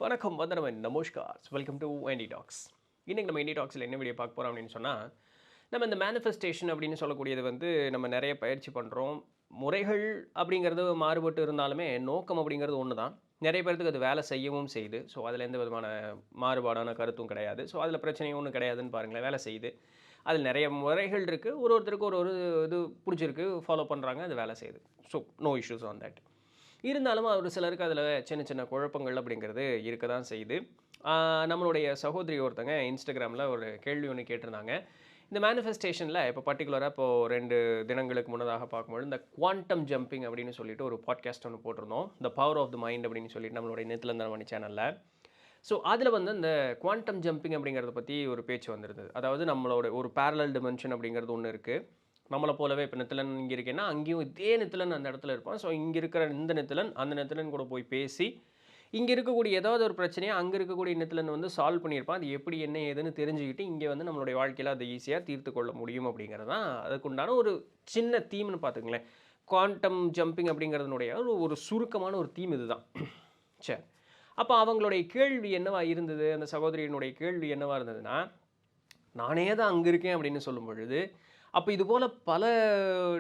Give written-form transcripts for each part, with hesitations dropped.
வணக்கம் வந்தனம் நமஸ்கார் welcome to NT tax. இன்றைக்கி நம்ம என்டி டாக்ஸில் என்ன வீடியோ பார்க்க போகிறோம் அப்படின்னு சொன்னால், நம்ம இந்த மேனிஃபெஸ்டேஷன் அப்படின்னு சொல்லக்கூடியது நம்ம நிறைய பயிற்சி பண்ணுறோம். முறைகள் அப்படிங்கிறது மாறுபட்டு இருந்தாலுமே நோக்கம் அப்படிங்கிறது ஒன்று தான். நிறைய பேர்த்துக்கு அது வேலை செய்யவும் செய்யுது. ஸோ அதில் எந்த விதமான மாறுபாடான கருத்தும் கிடையாது. ஸோ அதில் பிரச்சனையும் ஒன்றும் கிடையாதுன்னு பாருங்களேன், வேலை செய்யுது. அதில் நிறைய முறைகள் இருக்குது. ஒருத்தருக்கு ஒரு இது பிடிச்சிருக்கு, ஃபாலோ பண்ணுறாங்க, அது வேலை செய்யுது. So no issues on that. இருந்தாலும் ஒரு சிலருக்கு அதில் சின்ன சின்ன குழப்பங்கள் அப்படிங்கிறது இருக்க தான் செய்யுது. நம்மளுடைய சகோதரி ஒருத்தங்க இன்ஸ்டாகிராமில் ஒரு கேள்வி ஒன்று கேட்டிருந்தாங்க. இந்த மேனிஃபெஸ்டேஷனில் இப்போ பர்டிகுலராக இப்போது 2 தினங்களுக்கு முன்னதாக பார்க்கும்போது இந்த குவாண்டம் ஜம்பிங் அப்படின்னு சொல்லிட்டு ஒரு பாட்காஸ்ட் ஒன்று போட்டிருந்தோம். The power of the mind அப்படின்னு சொல்லிட்டு நம்மளுடைய நித்திலந்தனமணி சேனலில். ஸோ அதில் இந்த குவாண்டம் ஜம்பிங் அப்படிங்கிறத பற்றி ஒரு பேச்சு வந்திருந்தது. அதாவது நம்மளோட ஒரு பேரலல் டிமென்ஷன் அப்படிங்கிறது ஒன்று இருக்குது. நம்மளை போலவே இப்போ நித்திலன் இங்கே இருக்கேன்னா அங்கேயும் இதே நித்திலன் அந்த இடத்துல இருப்பான். ஸோ இங்கே இருக்கிற இந்த நித்திலன் அந்த நித்திலன் கூட போய் பேசி இங்கே இருக்கக்கூடிய ஏதாவது ஒரு பிரச்சனையை அங்கே இருக்கக்கூடிய நித்திலன் சால்வ் பண்ணியிருப்பான். அது எப்படி என்ன ஏதுன்னு தெரிஞ்சுக்கிட்டு இங்கே நம்மளுடைய வாழ்க்கையில் அதை ஈஸியாக தீர்த்து கொள்ள முடியும் அப்படிங்கிறது தான் அதுக்குண்டான ஒரு சின்ன தீம்னு பார்த்துங்களேன். குவாண்டம் ஜம்பிங் அப்படிங்கிறதுனுடைய ஒரு சுருக்கமான ஒரு தீம் இதுதான். சரி, அப்போ அவங்களுடைய கேள்வி என்னவா இருந்தது, அந்த சகோதரியினுடைய கேள்வி என்னவா இருந்ததுன்னா, நானே தான் அங்கே இருக்கேன் அப்படின்னு சொல்லும் பொழுது, அப்போ இது போல் பல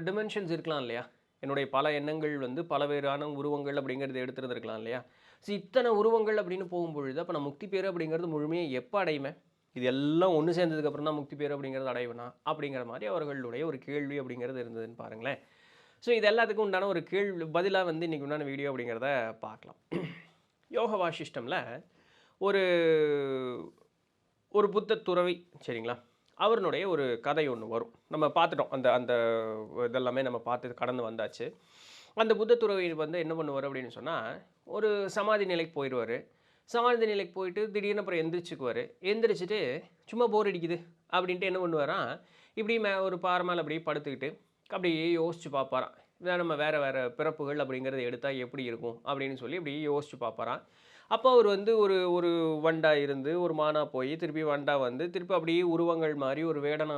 டிமென்ஷன்ஸ் இருக்கலாம் இல்லையா? என்னுடைய பல எண்ணங்கள் பலவேறான உருவங்கள் அப்படிங்கிறது எடுத்துருந்துருக்கலாம் இல்லையா? ஸோ இத்தனை உருவங்கள் அப்படின்னு போகும்பொழுது அப்போ நான் முக்தி பேர் அப்படிங்கிறது முழுமையாக எப்போ அடையுமே? இது எல்லாம் ஒன்று சேர்ந்ததுக்கப்புறம் தான் முக்தி பேர் அப்படிங்கிறது அடைவேனா அப்படிங்கிற மாதிரி அவர்களுடைய ஒரு கேள்வி அப்படிங்கிறது இருந்ததுன்னு பாருங்களேன். ஸோ இது எல்லாத்துக்கும் உண்டான ஒரு பதிலாக இன்றைக்கி உண்டான வீடியோ அப்படிங்கிறத பார்க்கலாம். யோக வாசிஷ்டமில் ஒரு ஒரு புத்த துறவி, சரிங்களா, அவருடைய ஒரு கதை ஒன்று வரும். நம்ம பார்த்துட்டோம், அந்த அந்த இதெல்லாமே நம்ம பார்த்து கடந்து வந்தாச்சு. அந்த புத்த துறவி என்ன பண்ணுவார் அப்படின்னு சொன்னால், ஒரு சமாதி நிலைக்கு போயிடுவார். சமாதி நிலைக்கு போயிட்டு திடீர்னு அப்புறம் எந்திரிச்சுக்குவார். எந்திரிச்சிட்டு சும்மா போர் அடிக்குது அப்படின்ட்டு என்ன பண்ணுவாராம், இப்படி ஒரு பாறை மேலே அப்படியே படுத்துக்கிட்டு அப்படியே யோசித்து பார்ப்பாராம். இதான் நம்ம வேறு வேறு பிறப்புகள் அப்படிங்கிறது எடுத்தால் எப்படி இருக்கும் அப்படின்னு சொல்லி அப்படியே யோசித்து பார்ப்பாராம். அப்போ அவர் ஒரு ஒரு வண்டா இருந்து ஒரு மானா போய் திருப்பி வண்டா திருப்பி அப்படியே உருவங்கள் மாறி ஒரு வேடனா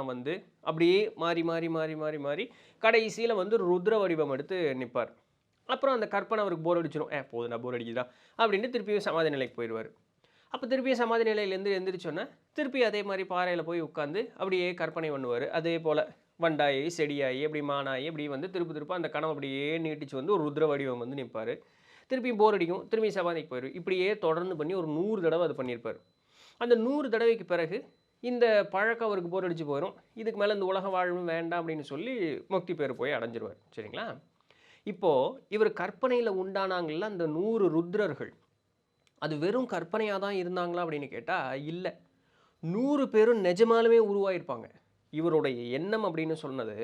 அப்படியே மாறி மாறி மாறி மாறி மாறி கடைசியில் ருத்ர வடிவம் எடுத்து நிற்பார். அப்புறம் அந்த கற்பனை அவருக்கு போர் அடிச்சிடும். போதும் நான் போர் அடிக்குதான் அப்படின்ட்டு திருப்பியும் சமாதி நிலைக்கு போயிடுவார். அப்போ திருப்பியும் சமாதி நிலையிலேருந்து எந்திரிச்சோன்னே திருப்பி அதே மாதிரி பாறையில் போய் உட்காந்து அப்படியே கற்பனை பண்ணுவார். அதே போல் வண்டாயி செடியாகி அப்படி மானாயி அப்படி திருப்ப அந்த கனவு அப்படியே நீட்டிச்சு ஒரு ருத்ர வடிவம் நிற்பார். திருப்பியும் போர் அடிக்கும், திரும்பி சமாதிக்கு போயிடும். இப்படியே தொடர்ந்து பண்ணி ஒரு 100 தடவை அது பண்ணியிருப்பார். அந்த 100 தடவைக்கு பிறகு இந்த பழக்கம் அவருக்கு போர் அடிச்சு போயிடும். இதுக்கு மேலே இந்த உலக வாழ்வும் வேண்டாம் அப்படின்னு சொல்லி முக்தி பேர் போய் அடைஞ்சிருவார். சரிங்களா? இப்போது இவர் கற்பனையில் உண்டானாங்கள அந்த 100 ருத்ரர்கள், அது வெறும் கற்பனையாக தான் இருந்தாங்களா அப்படின்னு கேட்டால் இல்லை. 100 பேரும் நிஜமாலுமே உருவாயிருப்பாங்க. இவருடைய எண்ணம் அப்படின்னு சொன்னது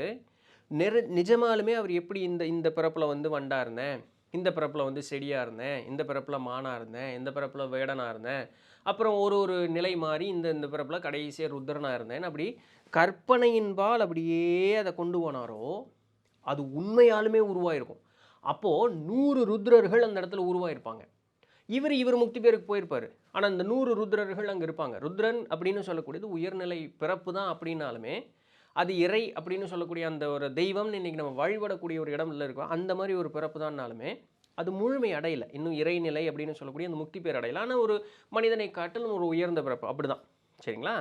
நிஜமாலுமே அவர் எப்படி இந்த இந்த பிறப்பில் வண்டா இருந்தேன், இந்த பிறப்பில் செடியாக இருந்தேன், இந்த பிறப்பில் மானாக இருந்தேன், இந்த பிறப்பில் வேடனாக இருந்தேன், அப்புறம் ஒரு ஒரு நிலை மாறி இந்த பிறப்பில் கடைசியாக ருத்ரனாக இருந்தேன், அப்படி கற்பனையின்பால் அப்படியே அதை கொண்டு போனாரோ அது உண்மையாலுமே உருவாயிருக்கும். அப்போது 100 ருத்ரர்கள் அந்த இடத்துல உருவாயிருப்பாங்க. இவர் முக்தி பேருக்கு போயிருப்பார். ஆனால் இந்த 100 ருத்ரர்கள் அங்கே இருப்பாங்க. ருத்ரன் அப்படின்னு சொல்லக்கூடியது உயர்நிலை பிறப்பு தான். அப்படின்னாலுமே அது இறை அப்படின்னு சொல்லக்கூடிய அந்த ஒரு தெய்வம்னு இன்றைக்கி நம்ம வழிபடக்கூடிய ஒரு இடம்ல இருக்கோம். அந்த மாதிரி ஒரு பிறப்பு தான்னாலுமே அது முழுமை அடையலை. இன்னும் இறைநிலை அப்படின்னு சொல்லக்கூடிய அந்த முக்தி பேர் அடையலை. ஆனால் ஒரு மனிதனை காட்டிலும் ஒரு உயர்ந்த பிறப்பு அப்படி தான். சரிங்களா?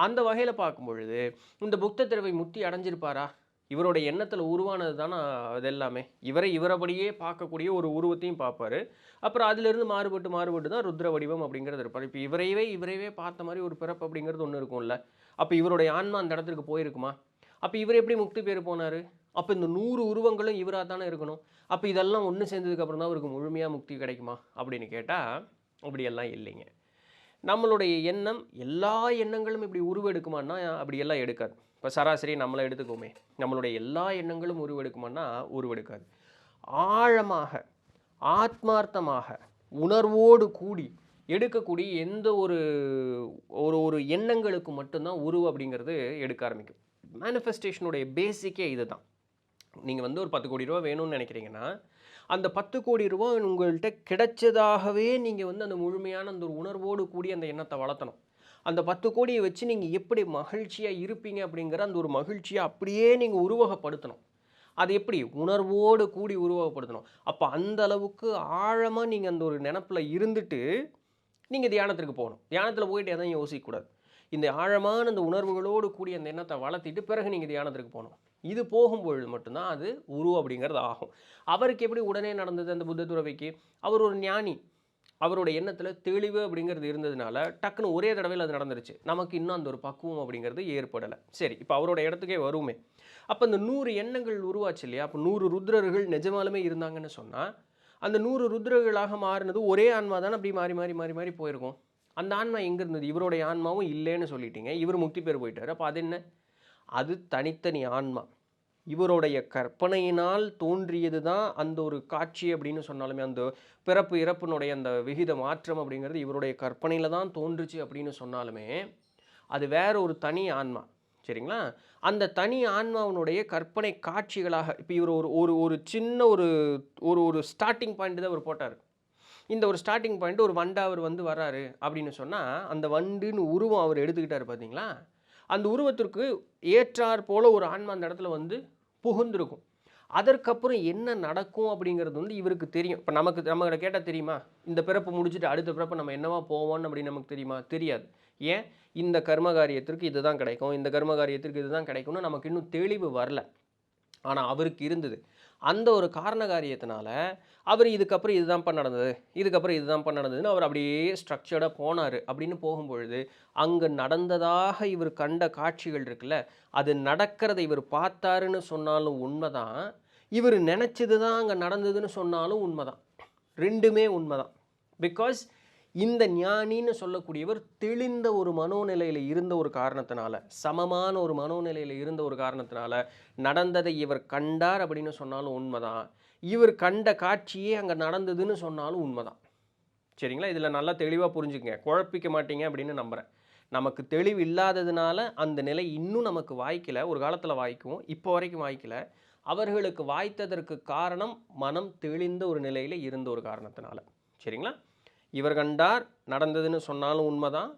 அந்த வகையில் பார்க்கும் பொழுது இந்த புத்த துறவி முக்தி அடைஞ்சிருப்பாரா? இவருடைய எண்ணத்தில் உருவானது தானே அது எல்லாமே. இவரைபடியே பார்க்கக்கூடிய ஒரு உருவத்தையும் பார்ப்பார். அப்புறம் அதிலிருந்து மாறுபட்டு தான் ருத்ர வடிவம் அப்படிங்கிறது இருப்பார். இப்போ இவரைவே பார்த்த மாதிரி ஒரு பிறப்பு அப்படிங்கிறது ஒன்று இருக்கும்ல. அப்போ இவருடைய ஆன்மா அந்த இடத்துக்கு போயிருக்குமா? அப்போ இவர் எப்படி முக்தி பேர் போனார்? அப்போ இந்த 100 உருவங்களும் இவராக தானே இருக்கணும். அப்போ இதெல்லாம் ஒன்று சேர்ந்ததுக்கப்புறம் தான் அவருக்கு முழுமையாக முக்தி கிடைக்குமா அப்படின்னு கேட்டால் அப்படியெல்லாம் இல்லைங்க. நம்மளுடைய எண்ணம் எல்லா எண்ணங்களும் இப்படி உருவெடுக்குமான்னா அப்படியெல்லாம் எடுக்காது. இப்போ சராசரி நம்மளை எடுத்துக்கோமே, நம்மளுடைய எல்லா எண்ணங்களும் உருவெடுக்குமான்னா உருவெடுக்காது. ஆழமாக ஆத்மார்த்தமாக உணர்வோடு கூடி எடுக்கக்கூடிய எந்த ஒரு ஒரு எண்ணங்களுக்கு மட்டும்தான் உருவம் அப்படிங்கிறது எடுக்க ஆரம்பிக்கும். மேனிஃபெஸ்டேஷனுடைய பேசிக்கே இது தான். நீங்கள் ஒரு 10 கோடி ரூபா வேணும்னு நினைக்கிறீங்கன்னா அந்த 10 கோடி ரூபா உங்கள்கிட்ட கிடைச்சதாகவே நீங்கள் அந்த முழுமையான அந்த ஒரு உணர்வோடு கூடி அந்த எண்ணத்தை வளர்த்தணும். அந்த 10 கோடியை வச்சு நீங்கள் எப்படி மகிழ்ச்சியாக இருப்பீங்க அப்படிங்கிற அந்த ஒரு மகிழ்ச்சியை அப்படியே நீங்கள் உருவகப்படுத்தணும். அது எப்படி? உணர்வோடு கூடி உருவகப்படுத்தணும். அப்போ அந்த அளவுக்கு ஆழமாக நீங்கள் அந்த ஒரு நினப்பில் இருந்துட்டு நீங்கள் தியானத்திற்கு போகணும். தியானத்தில் போயிட்டு எதையும் யோசிக்கக்கூடாது. இந்த ஆழமான இந்த உணர்வுகளோடு கூடிய அந்த எண்ணத்தை வளர்த்திட்டு பிறகு நீங்கள் தியானத்திற்கு போகணும். இது போகும்பொழுது மட்டும்தான் அது உரு அப்படிங்கிறது ஆகும். அவருக்கு எப்படி உடனே நடந்தது அந்த புத்த துறவிக்கு? அவர் ஒரு ஞானி. அவரோட எண்ணத்தில் தெளிவு அப்படிங்கிறது இருந்ததுனால டக்குன்னு ஒரே தடவையில் அது நடந்துருச்சு. நமக்கு இன்னும் அந்த ஒரு பக்குவம் அப்படிங்கிறது ஏற்படலை. சரி, இப்போ அவரோட இடத்துக்கே வருமே. அப்போ இந்த 100 எண்ணங்கள் உருவாச்சு இல்லையா? அப்போ 100 ருத்ரர்கள் நிஜமாலுமே இருந்தாங்கன்னு சொன்னால் அந்த 100 ருத்ரர்களாக மாறினது ஒரே ஆன்மா தானே அப்படி மாறி மாறி மாறி மாறி போயிருக்கும். அந்த ஆன்மா எங்கே இருந்தது? இவருடைய ஆன்மாவும் இல்லைன்னு சொல்லிட்டீங்க. இவர் முக்தி பேர் போயிட்டார். அப்போ அது என்ன? அது தனித்தனி ஆன்மா. இவருடைய கற்பனையினால் தோன்றியது தான் அந்த ஒரு காட்சி அப்படின்னு சொன்னாலுமே, அந்த பிறப்பு இறப்பினுடைய அந்த விகித மாற்றம் அப்படிங்கிறது இவருடைய கற்பனையில் தான் தோன்றுச்சு அப்படின்னு சொன்னாலுமே, அது வேற ஒரு தனி ஆன்மா. சரிங்களா? அந்த தனி ஆன்மாவினுடைய கற்பனை காட்சிகளாக இப்போ இவர் ஒரு ஒரு ஒரு சின்ன ஒரு ஒரு ஒரு ஸ்டார்ட்டிங் பாயிண்ட் தான் அவர் போட்டார். இந்த ஒரு ஸ்டார்ட்டிங் பாயிண்ட் ஒரு வண்டா அவர் வந்து வராரு அப்படின்னு சொன்னால், அந்த வண்டுன்னு உருவம் அவர் எடுத்துக்கிட்டார் பார்த்தீங்களா? அந்த உருவத்திற்கு ஏற்றார் போல ஒரு ஆன்மா அந்த இடத்துல வந்து புகுந்திருக்கும். அதற்கப்புறம் என்ன நடக்கும் அப்படிங்கிறது வந்து இவருக்கு தெரியும். இப்போ நம்மகிட்ட கேட்டால் தெரியுமா? இந்த பிறப்பு முடிச்சுட்டு அடுத்த பிறப்பு நம்ம என்னவா போவோம்னு அப்படின்னு நமக்கு தெரியுமா? தெரியாது. ஏன்? இந்த கர்ம காரியத்திற்கு இதுதான் கிடைக்கும், இந்த கர்ம காரியத்திற்கு இதுதான் கிடைக்கும்னு நமக்கு இன்னும் தெளிவு வரல. ஆனால் அவருக்கு இருந்தது. அந்த ஒரு காரண காரியத்தினால அவர் இதுக்கப்புறம் இதுதான்ப்பா நடந்தது, இதுக்கப்புறம் இதுதான்ப்பா நடந்ததுன்னு அவர் அப்படியே ஸ்ட்ரக்சர்டாக போனார். அப்படின்னு போகும்பொழுது அங்கே நடந்ததாக இவர் கண்ட காட்சிகள் இருக்குல்ல, அது நடக்கிறத இவர் பார்த்தாருன்னு சொன்னாலும் உண்மைதான், இவர் நினச்சது தான் அங்கே நடந்ததுன்னு சொன்னாலும் உண்மைதான். ரெண்டுமே உண்மைதான். பிகாஸ் இந்த ஞானின்னு சொல்லக்கூடியவர் தெளிந்த ஒரு மனோநிலையில் இருந்த ஒரு காரணத்தினால, சமமான ஒரு மனோநிலையில் இருந்த ஒரு காரணத்தினால நடந்ததை இவர் கண்டார் அப்படின்னு சொன்னாலும் உண்மைதான். இவர் கண்ட காட்சியே அங்கே நடந்ததுன்னு சொன்னாலும் உண்மைதான். சரிங்களா? இதில் நல்லா தெளிவாக புரிஞ்சுக்கங்க, குழப்பிக்க மாட்டீங்க அப்படின்னு நம்புகிறேன். நமக்கு தெளிவு இல்லாததுனால அந்த நிலை இன்னும் நமக்கு வாய்க்கலை. ஒரு காலத்தில் வாய்க்கும், இப்போ வரைக்கும் வாய்க்கலை. அவர்களுக்கு வாய்த்ததற்கு காரணம் மனம் தெளிந்த ஒரு நிலையில் இருந்த ஒரு காரணத்தினால. சரிங்களா? இவர் கண்டார் நடந்ததுன்னு சொன்னாலும் உண்மைதான்,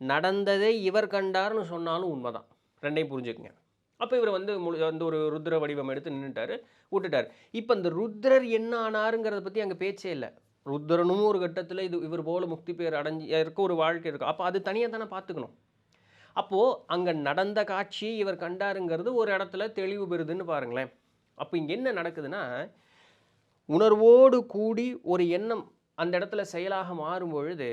நடந்ததை இவர் கண்டார்னு சொன்னாலும் உண்மைதான். ரெண்டையும் புரிஞ்சுக்குங்க. அப்போ இவர் வந்து அந்த ஒரு ருத்ர வடிவம் எடுத்து நின்றுட்டார், விட்டுட்டார். இப்போ இந்த ருத்ரர் என்ன ஆனாருங்கிறத பற்றி அங்கே பேச்சே இல்லை. ருத்ரனும் ஒரு கட்டத்தில் இவர் போல முக்தி பேர் அடைஞ்சி இருக்க ஒரு வாழ்க்கை இருக்கும். அப்போ அது தனியாக தானே பார்த்துக்கணும். அப்போது அங்கே நடந்த காட்சியை இவர் கண்டாருங்கிறது ஒரு இடத்துல தெளிவு பெறுதுன்னு பாருங்களேன். அப்போ இங்கே என்ன நடக்குதுன்னா, உணர்வோடு கூடி ஒரு எண்ணம் அந்த இடத்துல செயலாக மாறும் பொழுது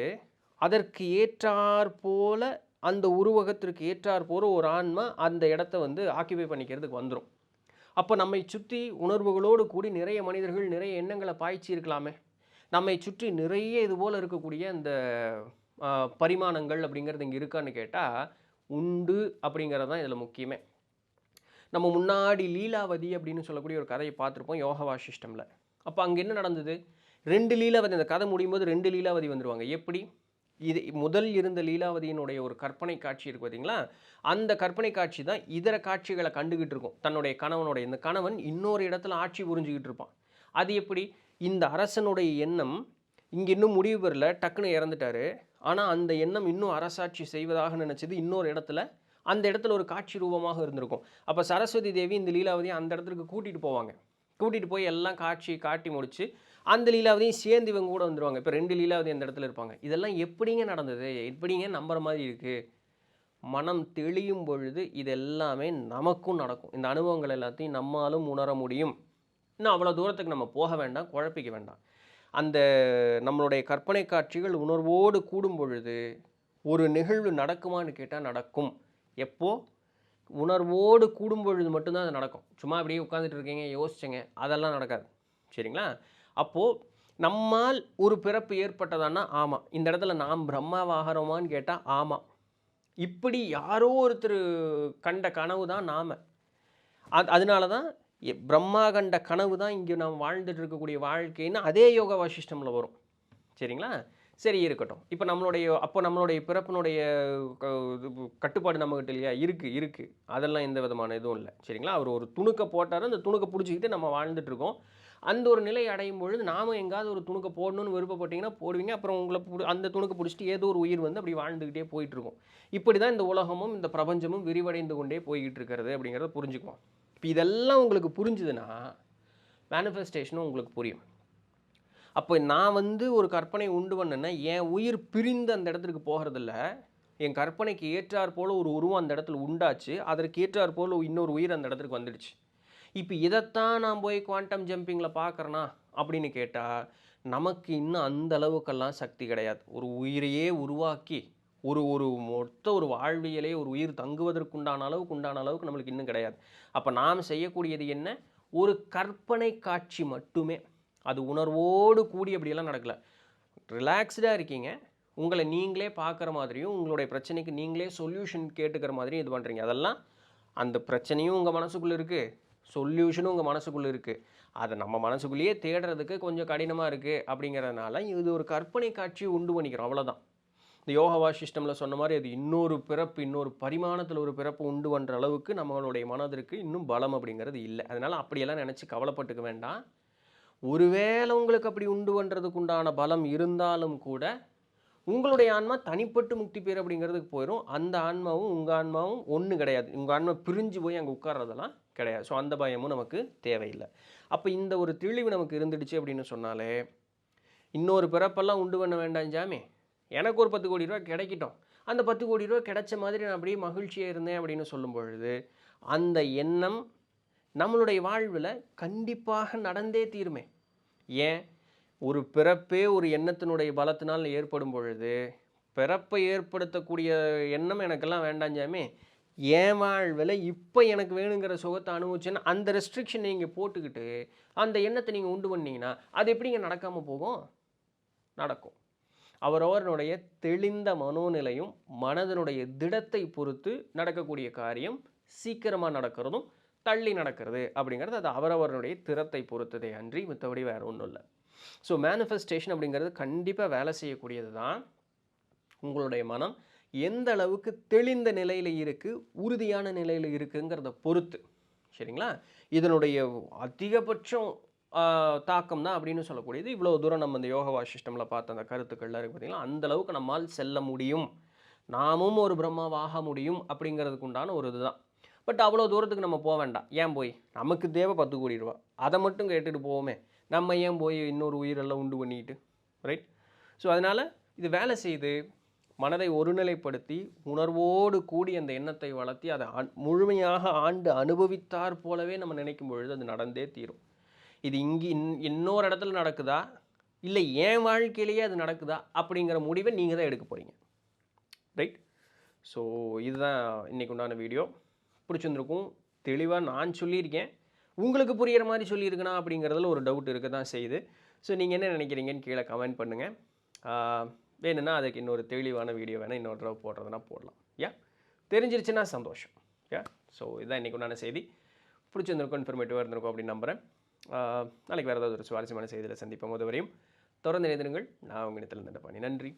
அதற்கு ஏற்றார் போல அந்த உருவகத்திற்கு ஏற்றார் போல ஒரு ஆன்மா அந்த இடத்த வந்து ஆக்கிபை பண்ணிக்கிறதுக்கு வந்துடும். அப்போ நம்மை சுற்றி உணர்வுகளோடு கூடி நிறைய மனிதர்கள் நிறைய எண்ணங்களை பாய்ச்சி இருக்கலாமே. நம்மை சுற்றி நிறைய இது போல் இருக்கக்கூடிய அந்த பரிமாணங்கள் அப்படிங்கிறது இங்கே இருக்கான்னு கேட்டால் உண்டு அப்படிங்கிறது தான் இதில் முக்கியமே. நம்ம முன்னாடி லீலாவதி அப்படின்னு சொல்லக்கூடிய ஒரு கதையை பார்த்துருப்போம் யோக வாசிஷ்டமில். அப்போ அங்கே என்ன நடந்தது? 2 லீலாவதி, அந்த கதை முடியும் போது 2 லீலாவதி வந்துடுவாங்க. எப்படி? இது முதல் இருந்த லீலாவதியினுடைய ஒரு கற்பனை காட்சி இருக்குது பார்த்தீங்களா? அந்த கற்பனை காட்சி தான் இதர காட்சிகளை கண்டுகிட்டு இருக்கும். தன்னுடைய கணவனுடைய இந்த கணவன் இன்னொரு இடத்துல ஆட்சி புரிஞ்சுக்கிட்டு இருப்பான். அது எப்படி? இந்த அரசனுடைய எண்ணம் இங்கே இன்னும் முடிவு பெறல, டக்குன்னு இறந்துட்டாரு. ஆனால் அந்த எண்ணம் இன்னும் அரசாட்சி செய்வதாக நினச்சது இன்னொரு இடத்துல, அந்த இடத்துல ஒரு காட்சி ரூபமாக இருந்திருக்கும். அப்போ சரஸ்வதி தேவி இந்த லீலாவதியை அந்த இடத்துக்கு கூட்டிகிட்டு போவாங்க. கூட்டிகிட்டு போய் எல்லாம் காட்டி முடித்து அந்த லீலாவதியும் சேர்ந்து இவங்க கூட வந்துடுவாங்க. இப்போ 2 லீலாவதி அந்த இடத்துல இருப்பாங்க. இதெல்லாம் எப்படிங்க நடந்தது? எப்படிங்க நம்புற மாதிரி இருக்குது? மனம் தெளியும் பொழுது இது எல்லாமே நமக்கும் நடக்கும். இந்த அனுபவங்கள் எல்லாத்தையும் நம்மாலும் உணர முடியும். இன்னும் அவ்வளோ தூரத்துக்கு நம்ம போக வேண்டாம், குழப்பிக்க வேண்டாம். அந்த நம்மளுடைய கற்பனை காட்சிகள் உணர்வோடு கூடும் பொழுது ஒரு நிகழ்வு நடக்குமான்னு கேட்டால் நடக்கும். எப்போ? உணர்வோடு கூடும் பொழுது மட்டும்தான் அது நடக்கும். சும்மா அப்படியே உட்காந்துட்டு இருக்கீங்க, யோசிச்சுங்க, அதெல்லாம் நடக்காது. சரிங்களா? அப்போது நம்மால் ஒரு பிறப்பு ஏற்பட்டதான்னா ஆமாம். இந்த இடத்துல நாம் பிரம்மாவாகிறோமான்னு கேட்டால் ஆமாம். இப்படி யாரோ ஒருத்தர் கண்ட கனவு தான் நாம். அதனால தான் பிரம்மா கண்ட கனவு தான் இங்கே நாம் வாழ்ந்துட்டு இருக்கக்கூடிய வாழ்க்கைன்னு அதே யோக வாசிஷ்டமில் வரும். சரிங்களா? சரி, இருக்கட்டும். இப்போ நம்மளுடைய பிறப்பினுடைய கட்டுப்பாடு நம்மகிட்ட இல்லையா? இருக்குது. அதெல்லாம் எந்த விதமான இதுவும் இல்லை. சரிங்களா? அவர் ஒரு துணுக்க போட்டார், அந்த துணுக்க பிடிச்சிக்கிட்டு நம்ம வாழ்ந்துட்டுருக்கோம். அந்த ஒரு நிலை அடையும் பொழுது நாமும் எங்காவது ஒரு துணுக்க போடணும்னு விருப்பப்பட்டீங்கன்னா போடுவீங்க. அப்புறம் உங்களை அந்த துணுக்க பிடிச்சிட்டு ஏதோ ஒரு உயிர் வந்து அப்படி வாழ்ந்துக்கிட்டே போயிட்டுருக்கும். இப்படி தான் இந்த உலகமும் இந்த பிரபஞ்சமும் விரிவடைந்து கொண்டே போய்கிட்டு இருக்கிறது அப்படிங்கிறத புரிஞ்சுக்குவோம். இப்போ இதெல்லாம் உங்களுக்கு புரிஞ்சுதுன்னா மேனிஃபெஸ்டேஷனும் உங்களுக்கு புரியும். அப்போ நான் வந்து ஒரு கற்பனை உண்டு பண்ணேன்னா என் உயிர் பிரிந்து அந்த இடத்துக்கு போகிறதில்ல, என் கற்பனைக்கு ஏற்றாற் போல ஒரு உருவம் அந்த இடத்துல உண்டாச்சு, அதற்கு ஏற்றாற் போல இன்னொரு உயிர் அந்த இடத்துக்கு வந்துடுச்சு. இப்போ இதைத்தான் நான் போய் குவாண்டம் ஜம்பிங்கில் பார்க்குறேனா அப்படின்னு கேட்டால், நமக்கு இன்னும் அந்த அளவுக்கெல்லாம் சக்தி கிடையாது. ஒரு உயிரையே உருவாக்கி ஒரு ஒரு மொத்த ஒரு வாழ்வியலே ஒரு உயிர் தங்குவதற்குண்டான அளவுக்கு நம்மளுக்கு இன்னும் கிடையாது. அப்போ நாம் செய்யக்கூடியது என்ன? ஒரு கற்பனை காட்சி மட்டுமே. அது உணர்வோடு கூடி அப்படியெல்லாம் நடக்கல. ரிலாக்ஸ்டாக இருக்கீங்க. உங்களை நீங்களே பார்க்குற மாதிரியும், உங்களுடைய பிரச்சனைக்கு நீங்களே சொல்யூஷன் கேட்டுக்கிற மாதிரியும் இது பண்ணுறீங்க. அதெல்லாம் அந்த பிரச்சனையும் உங்கள் மனசுக்குள்ளே இருக்குது, சொல்யூஷனும் உங்கள் மனசுக்குள்ளே இருக்குது. அதை நம்ம மனசுக்குள்ளேயே தேடுறதுக்கு கொஞ்சம் கடினமாக இருக்குது அப்படிங்கிறதுனால இது ஒரு கற்பனை காட்சியை உண்டு பண்ணிக்கிறோம், அவ்வளோதான். இந்த யோகா வாசிஷ்டமில் சொன்ன மாதிரி அது இன்னொரு பிறப்பு, இன்னொரு பரிமாணத்தில் ஒரு பிறப்பு உண்டு பண்ணுற அளவுக்கு நம்மளுடைய மனதிற்கு இன்னும் பலம் அப்படிங்கிறது இல்லை. அதனால் அப்படியெல்லாம் நினச்சி கவலைப்பட்டுக்க வேண்டாம். ஒருவேளை உங்களுக்கு அப்படி உண்டு பண்ணுறதுக்கு உண்டான பலம் இருந்தாலும் கூட உங்களுடைய ஆன்மா தனிப்பட்டு முக்தி பேர் அப்படிங்கிறதுக்கு போயிடும். அந்த ஆன்மாவும் உங்கள் ஆன்மாவும் ஒன்று கிடையாது. உங்கள் ஆன்மா பிரிஞ்சு போய் அங்கே உட்கார்றதெல்லாம் கிடையாது. ஸோ அந்த பயமும் நமக்கு தேவையில்லை. அப்போ இந்த ஒரு தெளிவு நமக்கு இருந்துடுச்சு அப்படின்னு சொன்னாலே இன்னொரு பிறப்பெல்லாம் உண்டு பண்ண வேண்டாம் ஜாமி, எனக்கு ஒரு 10 கோடி ரூபா கிடைக்கட்டும், அந்த 10 கோடி ரூபா கிடைச்ச மாதிரி நான் அப்படியே மகிழ்ச்சியாக இருந்தேன் அப்படின்னு சொல்லும் பொழுது அந்த எண்ணம் நம்மளுடைய வாழ்வில் கண்டிப்பாக நடந்தே தீருமே. ஏன்? ஒரு பிறப்பே ஒரு எண்ணத்தினுடைய பலத்தினால் ஏற்படும் பொழுது பிறப்பை ஏற்படுத்தக்கூடிய எண்ணம் எனக்கெல்லாம் வேண்டாஞ்சாமே, என் வாழ்வில் இப்போ எனக்கு வேணுங்கிற சுகத்தை அனுபவிச்சேன்னா அந்த ரெஸ்ட்ரிக்ஷன் நீங்கள் போட்டுக்கிட்டு அந்த எண்ணத்தை நீங்கள் உண்டு பண்ணீங்கன்னா அது எப்படிங்க நடக்காமல் போகும்? நடக்கும். அவரவருடைய தெளிந்த மனோநிலையும் மனதனுடைய திடத்தை பொறுத்து நடக்கக்கூடிய காரியம் சீக்கிரமாக நடக்கிறதும் தள்ளி நடக்கிறது அப்படிங்கிறது அது அவரவருடைய திறத்தை பொறுத்ததே அன்றி மற்றபடி வேறு ஒன்றும் இல்லை. ஸோ மேனிஃபெஸ்டேஷன் அப்படிங்கிறது கண்டிப்பாக வேலை செய்யக்கூடியது தான். உங்களுடைய மனம் எந்த அளவுக்கு தெளிந்த நிலையில் இருக்குது, உறுதியான நிலையில் இருக்குங்கிறத பொறுத்து, சரிங்களா? இதனுடைய அதிகபட்சம் தாக்கம் தான் அப்படின்னு சொல்லக்கூடியது. இவ்வளோ தூரம் நம்ம இந்த யோகா வாசிஷ்டமில் பார்த்த அந்த கருத்துக்கள்லாம் இருக்குது பார்த்தீங்களா, அந்தளவுக்கு நம்மால் செல்ல முடியும், நாமும் ஒரு பிரம்மாவாக முடியும் அப்படிங்கிறதுக்கு உண்டான ஒரு இதுதான். பட் அவ்வளோ தூரத்துக்கு நம்ம போக வேண்டாம். ஏன் போய் நமக்கு தேவை 10 கோடி ரூபா, அதை மட்டும் கேட்டுட்டு போவோமே, நம்ம ஏன் போய் இன்னொரு உயிரெல்லாம் உண்டு பண்ணிக்கிட்டு, ரைட்? ஸோ அதனால் இது வேலை செய்து மனதை ஒருநிலைப்படுத்தி உணர்வோடு கூடி அந்த எண்ணத்தை வளர்த்தி அதை முழுமையாக ஆண்டு அனுபவித்தார் போலவே நம்ம நினைக்கும் பொழுது அது நடந்தே தீரும். இது இங்கே இன்னொரு இடத்துல நடக்குதா இல்லை என் வாழ்க்கையிலேயே அது நடக்குதா அப்படிங்கிற முடிவை நீங்கள் தான் எடுக்க போகிறீங்க, ரைட்? ஸோ இதுதான் இன்றைக்கு உண்டான வீடியோ. பிடிச்சிருந்துருக்கும். தெளிவாக நான் சொல்லியிருக்கேன், உங்களுக்கு புரிகிற மாதிரி சொல்லியிருக்கேனா அப்படிங்கிறதுல ஒரு டவுட் இருக்க தான் செய்யுது. ஸோ நீங்கள் என்ன நினைக்கிறீங்கன்னு கீழே கமெண்ட் பண்ணுங்கள். வேணும்னா அதுக்கு இன்னொரு தெளிவான வீடியோ வேணால் இன்னொரு தடவை போடுறதுனா போடலாம். தெரிஞ்சிருச்சுன்னா சந்தோஷம். ஸோ இதுதான் இன்றைக்கு உண்டான செய்தி. பிடிச்சிருந்திருக்கும், இன்ஃபர்மேட்டிவாக இருந்திருக்கும் அப்படின்னு நம்புகிறேன். நாளைக்கு வேறு ஏதாவது ஒரு சுவாரஸ்யமான செய்தியில் சந்திப்போம். அதுவரையும் தொடர்ந்து இணைந்திருங்கள். நான் உங்கள் இடத்துல இருந்த பண்ணி நன்றி.